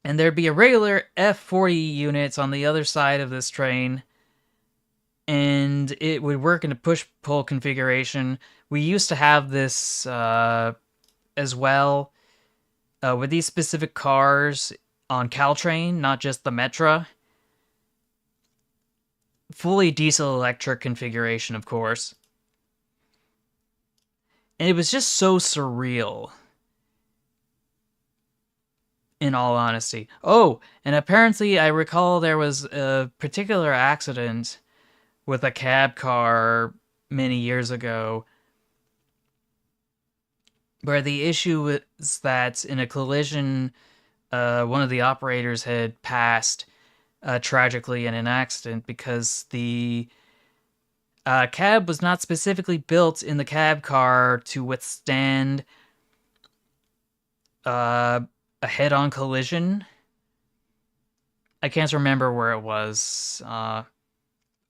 And there'd be a regular F40 unit on the other side of this train, and it would work in a push-pull configuration. We used to have this as well with these specific cars on Caltrain, not just the Metra. Fully diesel-electric configuration, of course. And it was just so surreal, in all honesty. Oh, and apparently I recall there was a particular accident with a cab car many years ago where the issue was that in a collision, one of the operators had passed tragically in an accident because the cab was not specifically built in the cab car to withstand a head-on collision. I can't remember where it was,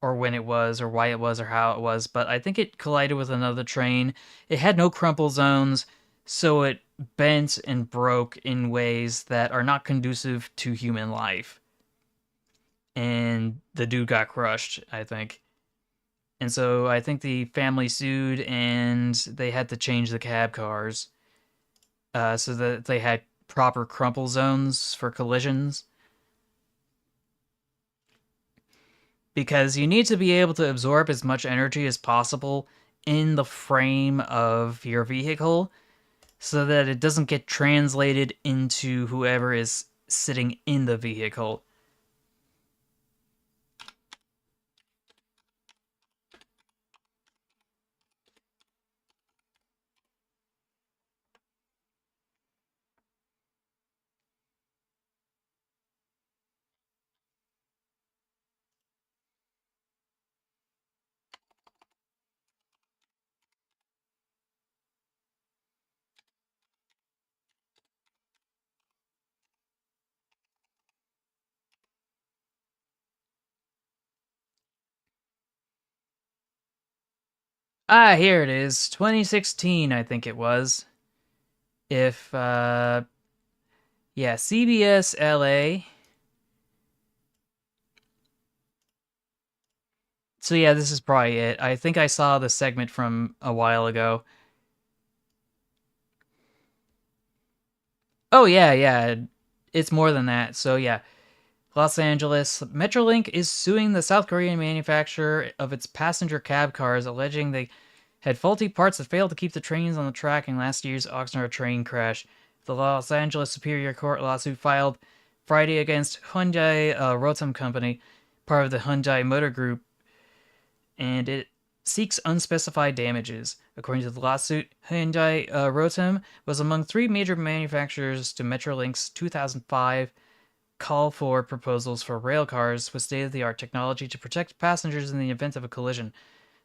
or when it was, or why it was, or how it was, but I think it collided with another train. It had no crumple zones, so it bent and broke in ways that are not conducive to human life. And the dude got crushed, I think. And so I think the family sued and they had to change the cab cars so that they had proper crumple zones for collisions. Because you need to be able to absorb as much energy as possible in the frame of your vehicle so that it doesn't get translated into whoever is sitting in the vehicle. Ah, here it is. 2016, I think it was. If, yeah, CBS LA. So, yeah, this is probably it. I think I saw the segment from a while ago. Oh, yeah, yeah. It's more than that. So, yeah. Los Angeles. Metrolink is suing the South Korean manufacturer of its passenger cab cars, alleging they had faulty parts that failed to keep the trains on the track in last year's Oxnard train crash. The Los Angeles Superior Court lawsuit filed Friday against Hyundai Rotem Company, part of the Hyundai Motor Group, and it seeks unspecified damages. According to the lawsuit, Hyundai Rotem was among three major manufacturers to Metrolink's 2005 call for proposals for rail cars with state-of-the-art technology to protect passengers in the event of a collision.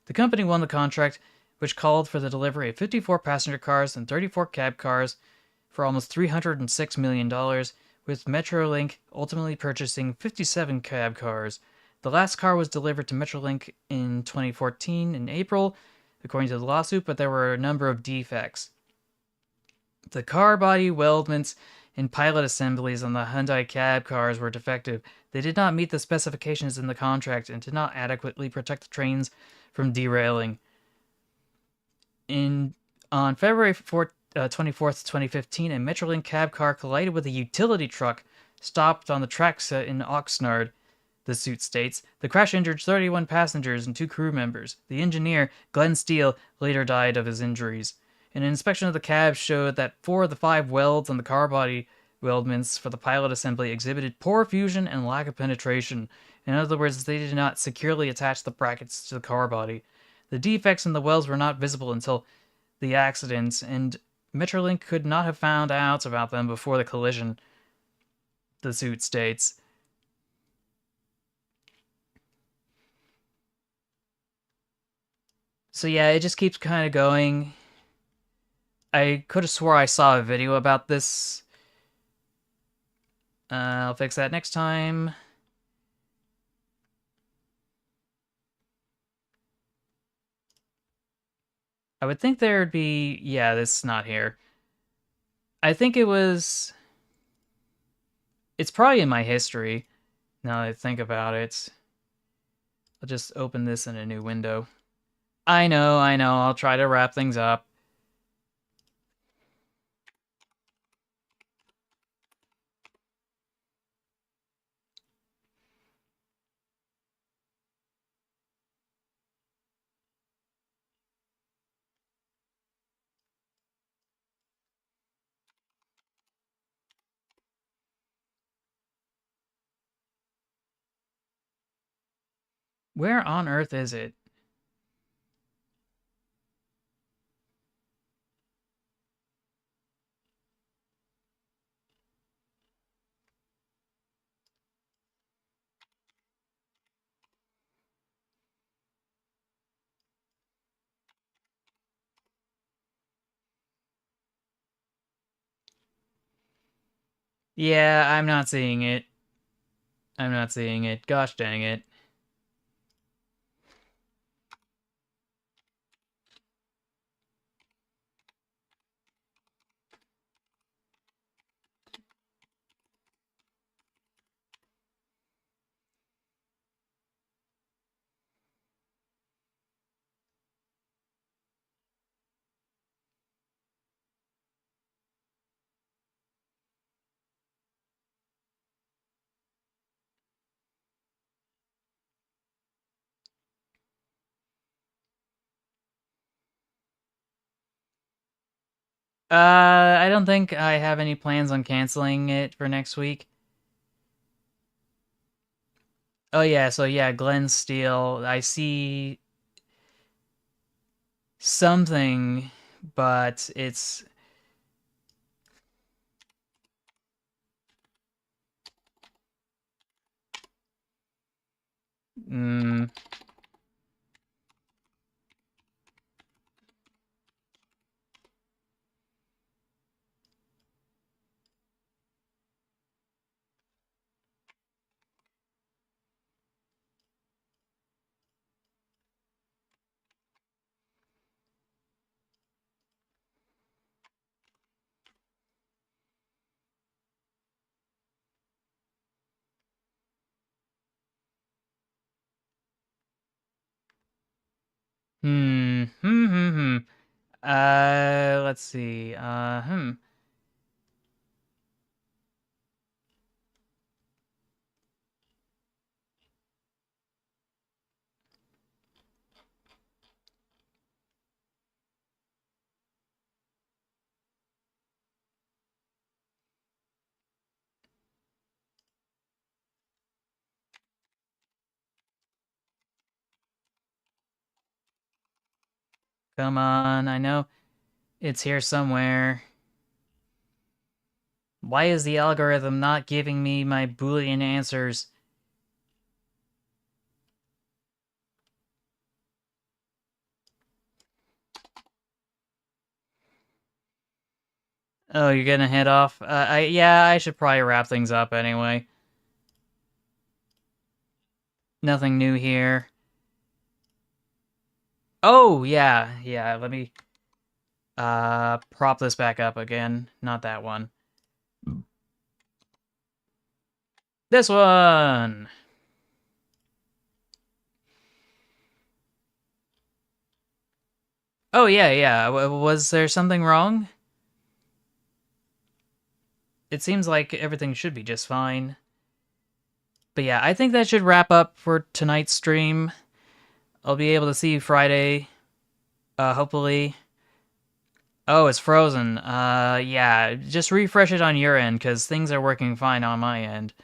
The company won the contract, which called for the delivery of 54 passenger cars and 34 cab cars for almost $306 million, with Metrolink ultimately purchasing 57 cab cars. The last car was delivered to Metrolink in 2014 in April, according to the lawsuit, but there were a number of defects. The car body weldments and pilot assemblies on the Hyundai cab cars were defective. They did not meet the specifications in the contract and did not adequately protect the trains from derailing. In On February 24th, 2015, a Metrolink cab car collided with a utility truck stopped on the tracks in Oxnard, the suit states. The crash injured 31 passengers and two crew members. The engineer, Glenn Steele, later died of his injuries. An inspection of the cab showed that four of the five welds on the car body weldments for the pilot assembly exhibited poor fusion and lack of penetration. In other words, they did not securely attach the brackets to the car body. The defects in the welds were not visible until the accident, and Metrolink could not have found out about them before the collision, the suit states. So yeah, it just keeps kind of going. I could have swore I saw a video about this. I'll fix that next time. I would think there'd be... Yeah, this is not here. I think it was... It's probably in my history, now that I think about it. I'll just open this in a new window. I know, I'll try to wrap things up. Where on earth is it? Yeah, I'm not seeing it. I'm not seeing it. Gosh dang it. I don't think I have any plans on canceling it for next week. Oh yeah, so yeah, Glenn Steele. I see something, but it's mm, hmm. Let's see. Come on, I know it's here somewhere. Why is the algorithm not giving me my Boolean answers? Oh, you're gonna head off? Yeah, I should probably wrap things up anyway. Nothing new here. Oh, yeah, yeah, let me prop this back up again. Not that one. This one. Oh, yeah, yeah. Was there something wrong? It seems like everything should be just fine. But yeah, I think that should wrap up for tonight's stream. I'll be able to see you Friday, hopefully. Oh, it's frozen. Yeah, just refresh it on your end, because things are working fine on my end.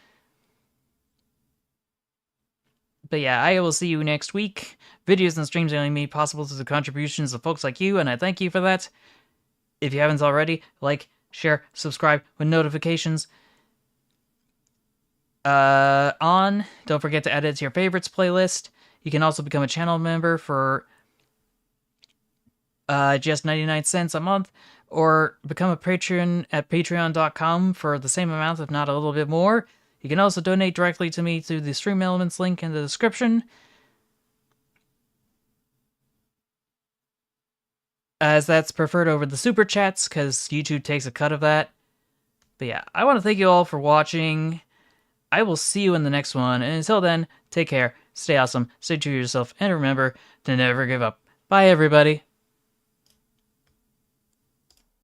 But yeah, I will see you next week. Videos and streams are only made possible through the contributions of folks like you, and I thank you for that. If you haven't already, like, share, subscribe with notifications on. Don't forget to add it to your favorites playlist. You can also become a channel member for just 99 cents a month, or become a patron at patreon.com for the same amount, if not a little bit more. You can also donate directly to me through the Stream Elements link in the description, as that's preferred over the super chats, because YouTube takes a cut of that. But yeah, I want to thank you all for watching. I will see you in the next one, and until then, take care, stay awesome, stay true to yourself, and remember to never give up. Bye, everybody.